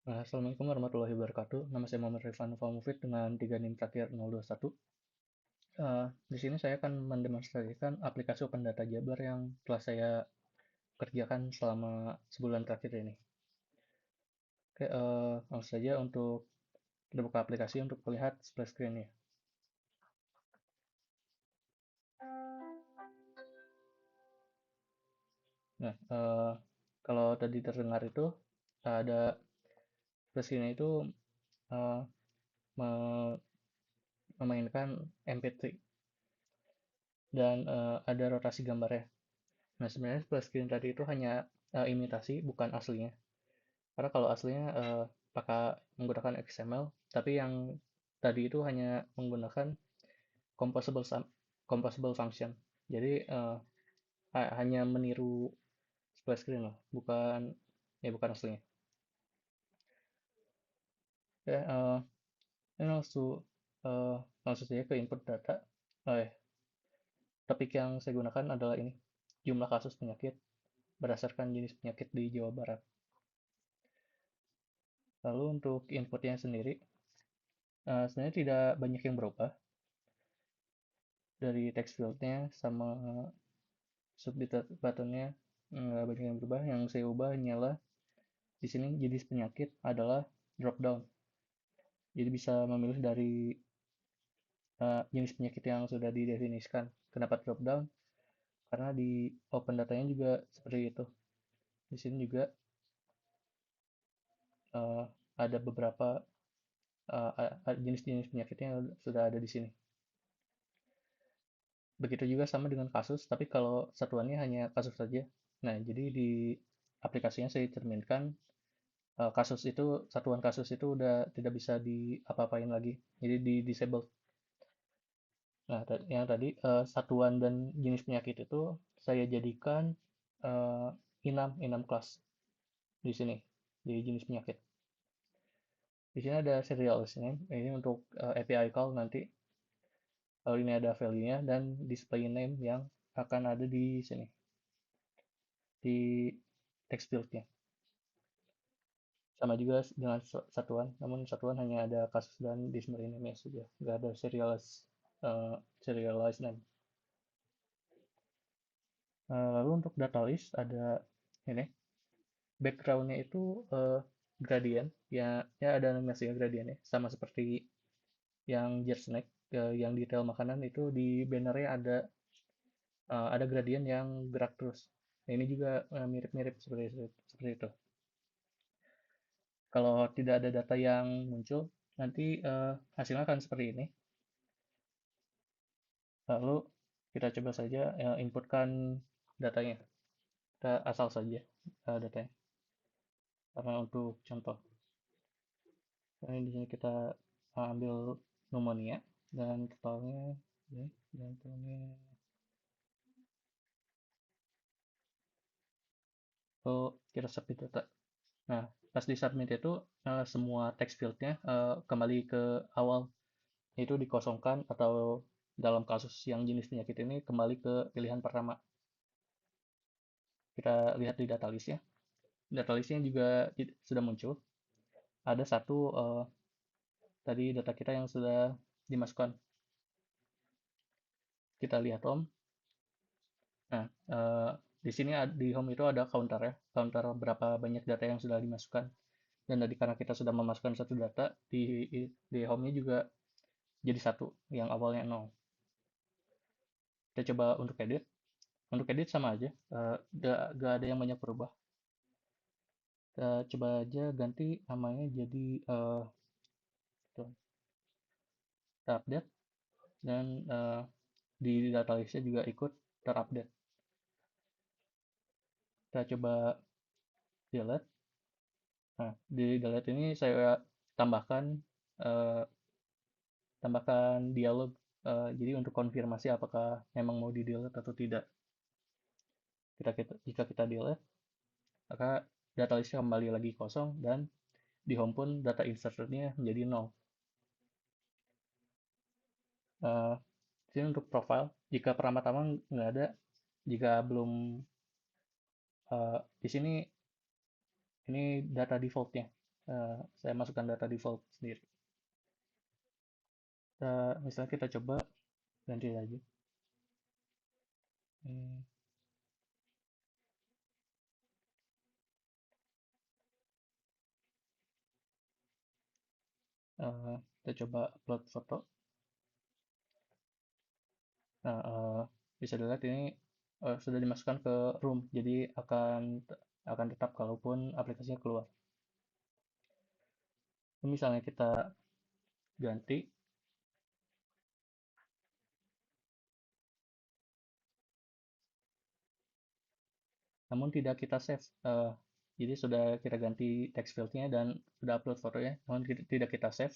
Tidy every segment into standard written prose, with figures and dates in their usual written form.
Assalamualaikum warahmatullahi wabarakatuh. Nama saya Muhammad Rifan Nova Mufid dengan 3 NIM terakhir 021. Di sini saya akan mendemonstrasikan aplikasi Open Data Jabar yang telah saya kerjakan selama sebulan terakhir ini. Oke, langsung saja untuk kita buka aplikasi untuk melihat splash screen-nya. Nah, kalau tadi terdengar itu ada splash screen itu eh, memainkan MP3 dan ada rotasi gambarnya. Nah, sebenarnya splash screen tadi itu hanya imitasi, bukan aslinya. Karena kalau aslinya pakai menggunakan XML, tapi yang tadi itu hanya menggunakan composable composable function. Jadi hanya meniru splash screen lah, bukan aslinya. Ya, ini langsung saja ke input data. Topik yang saya gunakan adalah ini, jumlah kasus penyakit berdasarkan jenis penyakit di Jawa Barat. Lalu untuk inputnya sendiri, sebenarnya tidak banyak yang berubah dari text fieldnya sama submit buttonnya, nggak banyak yang berubah. Yang saya ubah hanyalah di sini jenis penyakit adalah drop down. Jadi bisa memilih dari jenis penyakit yang sudah didefinisikan. Kenapa drop down? Karena di open datanya juga seperti itu. Di sini juga uh, ada beberapa jenis-jenis penyakitnya yang sudah ada di sini. Begitu juga sama dengan kasus, tapi kalau satuannya hanya kasus saja. Nah, jadi di aplikasinya saya cerminkan kasus itu, satuan kasus itu udah tidak bisa diapa-apain lagi, jadi di disable. Nah, yang tadi satuan dan jenis penyakit itu saya jadikan uh, enam kelas di sini di jenis penyakit. Di sini ada serial name, ini untuk API call nanti. Lalu ini ada value-nya dan display name yang akan ada di sini di text field-nya. Sama juga dengan satuan, namun satuan hanya ada kasus dan display name saja, nggak ada serialized name. Lalu untuk data list ada ini, backgroundnya itu gradient, ya ada animasi gradientnya, sama seperti yang Gersnack, yang detail makanan itu di bannernya ada gradient yang gerak terus. Nah, ini juga mirip-mirip seperti itu. Kalau tidak ada data yang muncul, nanti hasilnya akan seperti ini. Lalu kita coba saja inputkan datanya. Kita asal saja datanya. Karena untuk contoh, ini di sini kita ambil pneumonia dan totalnya, ya, dan totalnya. Oh, kita submit data. Nah, pas di submit itu semua text fieldnya kembali ke awal, itu dikosongkan atau dalam kasus yang jenis penyakit ini kembali ke pilihan pertama. Kita lihat di data list ya. Data listnya juga sudah muncul. Ada satu tadi data kita yang sudah dimasukkan. Kita lihat home. Nah, di sini di home itu ada counter ya, counter berapa banyak data yang sudah dimasukkan. Dan tadi karena kita sudah memasukkan satu data di home-nya juga jadi satu, yang awalnya 0. Kita coba untuk edit. Untuk edit sama aja, gak ada yang banyak berubah. Kita coba aja ganti namanya jadi kita update dan di database-nya juga ikut terupdate. Kita coba delete. Nah, di delete ini saya tambahkan eh, dialog. Jadi untuk konfirmasi apakah memang mau di delete atau tidak. Jika kita delete, maka data listnya kembali lagi kosong dan di home pun data insertednya menjadi 0. Uh, Sini untuk profile, jika pertama-tama nggak ada, jika belum di sini ini data defaultnya. Saya masukkan data default sendiri. Misalnya kita coba ganti aja. Hmm, kita coba upload foto. Nah, bisa dilihat ini sudah dimasukkan ke room, jadi akan tetap kalaupun aplikasinya keluar. Misalnya kita ganti, namun tidak kita save. Jadi sudah kita ganti text fieldnya dan sudah upload fotonya, namun tidak kita save,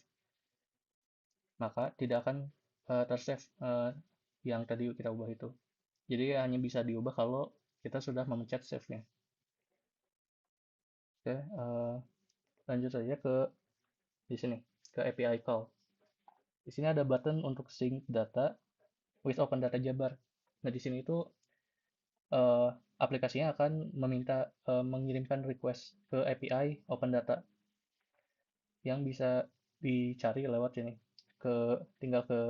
maka tidak akan tersave yang tadi kita ubah itu. Jadi hanya bisa diubah kalau kita sudah memencet save-nya. Oke, lanjut saja ke di sini, ke API call. Di sini ada button untuk sync data with Open Data Jabar. Nah, di sini itu eh, aplikasinya akan mengirimkan request ke API Open Data yang bisa dicari lewat sini. Tinggal ke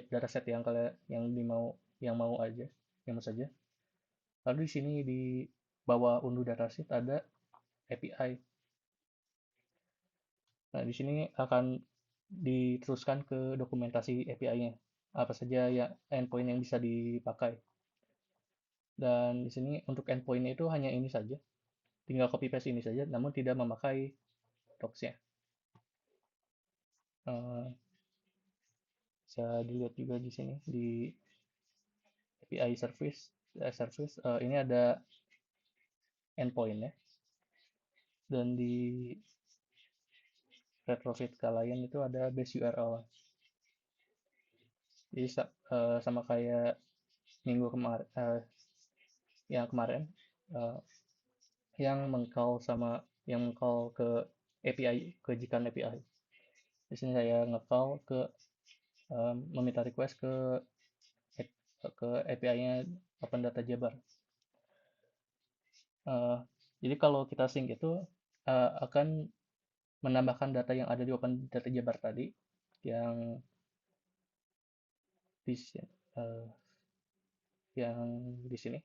dataset yang kalian yang mau aja, yang mau saja. Lalu di sini di bawah unduh dataset ada API. Nah, di sini akan diteruskan ke dokumentasi API-nya. Apa saja ya endpoint yang bisa dipakai. Dan di sini untuk endpoint itu hanya ini saja. Tinggal copy paste ini saja, namun tidak memakai docs-nya. Eh, Bisa dilihat juga di sini di API ini ada endpoint ya. Dan di retrofit kalian itu ada base URL. Jadi sama kayak minggu kemarin yang kemarin uh, yang mengcall ke API, ke Jikan API. Di sini saya ngecall meminta request ke API-nya Open Data Jabar. Uh, jadi kalau kita sync itu akan menambahkan data yang ada di Open Data Jabar tadi, yang di uh, yang di sini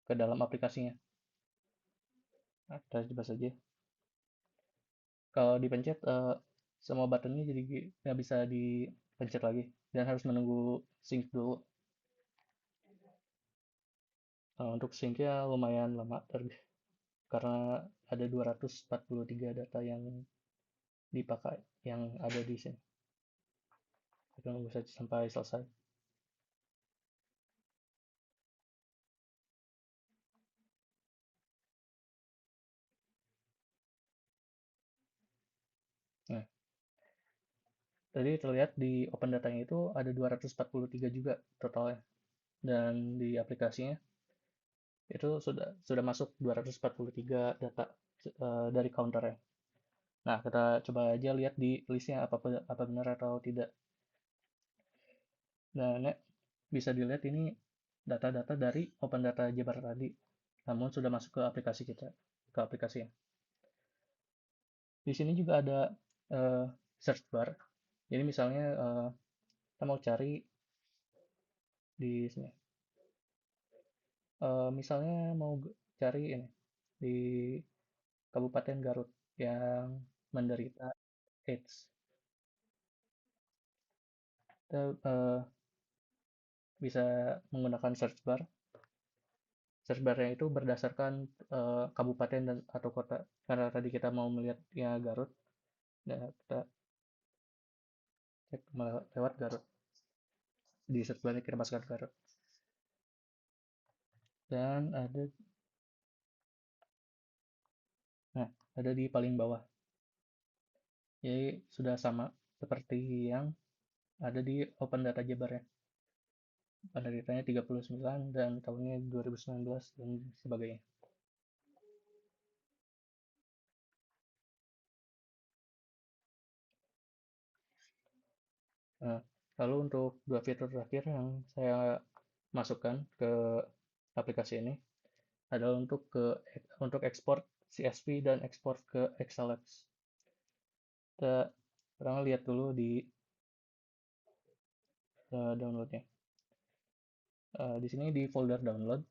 ke dalam aplikasinya. Nah, kita coba saja. Kalau dipencet, semua buttonnya jadi nggak bisa dipencet lagi dan harus menunggu sync dulu. Untuk sync-nya lumayan lama karena ada 243 data yang dipakai, yang ada di sini. Kita nunggu saja sampai selesai. Nah, tadi terlihat di open datanya itu ada 243 juga totalnya. Dan di aplikasinya itu sudah masuk 243 data dari counternya. Nah, kita coba aja lihat di listnya apa benar atau tidak. Dan bisa dilihat ini data-data dari Open Data Jabar tadi, namun sudah masuk ke aplikasi kita, ke aplikasinya. Di sini juga ada search bar. Jadi misalnya kita mau cari di sini. Misalnya mau cari ini di Kabupaten Garut yang menderita AIDS. Kita bisa menggunakan search bar. Search bar-nya itu berdasarkan kabupaten atau kota. Karena tadi kita mau melihatnya Garut, ya kita cek lewat Garut. Di search bar kita masukkan Garut. Dan ada di paling bawah. Jadi sudah sama seperti yang ada di Open Data Jabar ya. Penderitanya 39 dan tahunnya 2019 dan sebagainya. Nah, lalu untuk dua fitur terakhir yang saya masukkan ke aplikasi ini adalah untuk ekspor CSV dan ekspor ke XLX. Kita sekarang lihat dulu di downloadnya. Di sini di folder download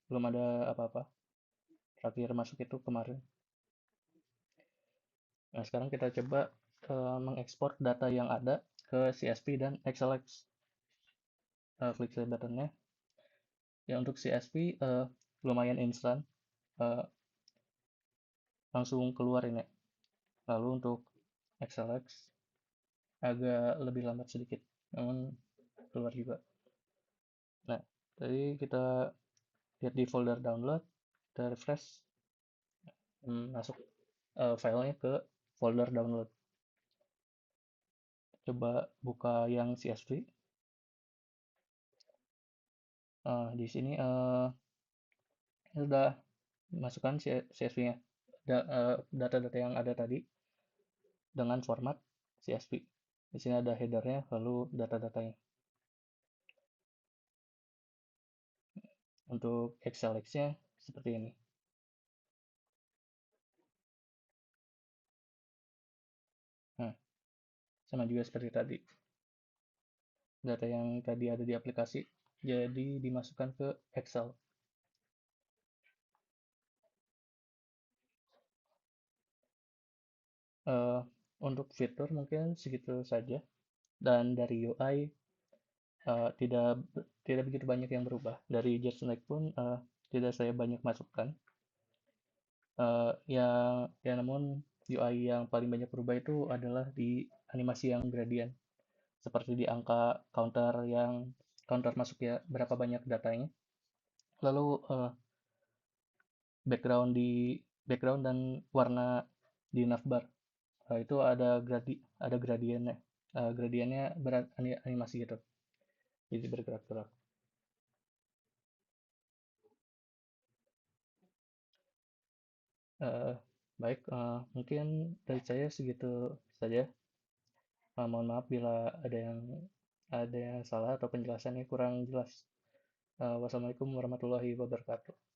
belum ada apa-apa. Terakhir masuk itu kemarin. Nah, sekarang kita coba mengekspor data yang ada ke CSV dan XLX. Klik play buttonnya. Ya, untuk CSV lumayan instan, uh, langsung keluar ini. Lalu untuk XLX agak lebih lambat sedikit, namun keluar juga. Nah, tadi kita lihat di folder download, kita refresh, masuk filenya ke folder download. Coba buka yang CSV. Di sini sudah masukkan CSV-nya, data-data yang ada tadi dengan format CSV. Di sini ada headernya, lalu data-datanya. Untuk XLX-nya seperti ini. Nah, sama juga seperti tadi. Data yang tadi ada di aplikasi jadi dimasukkan ke Excel. Untuk fitur mungkin segitu saja. Dan dari UI tidak tidak begitu banyak yang berubah. Dari JetSnack pun tidak saya banyak masukkan. Ya namun UI yang paling banyak berubah itu adalah di animasi yang gradient, seperti di angka counter masuk ya, berapa banyak datanya, lalu background dan warna di navbar. Itu ada gradiennya, gradiennya beranimasi gitu, jadi bergerak-gerak. Eh, Baik, mungkin dari saya segitu saja. Mohon maaf bila ada yang salah atau penjelasannya kurang jelas. Wassalamualaikum warahmatullahi wabarakatuh.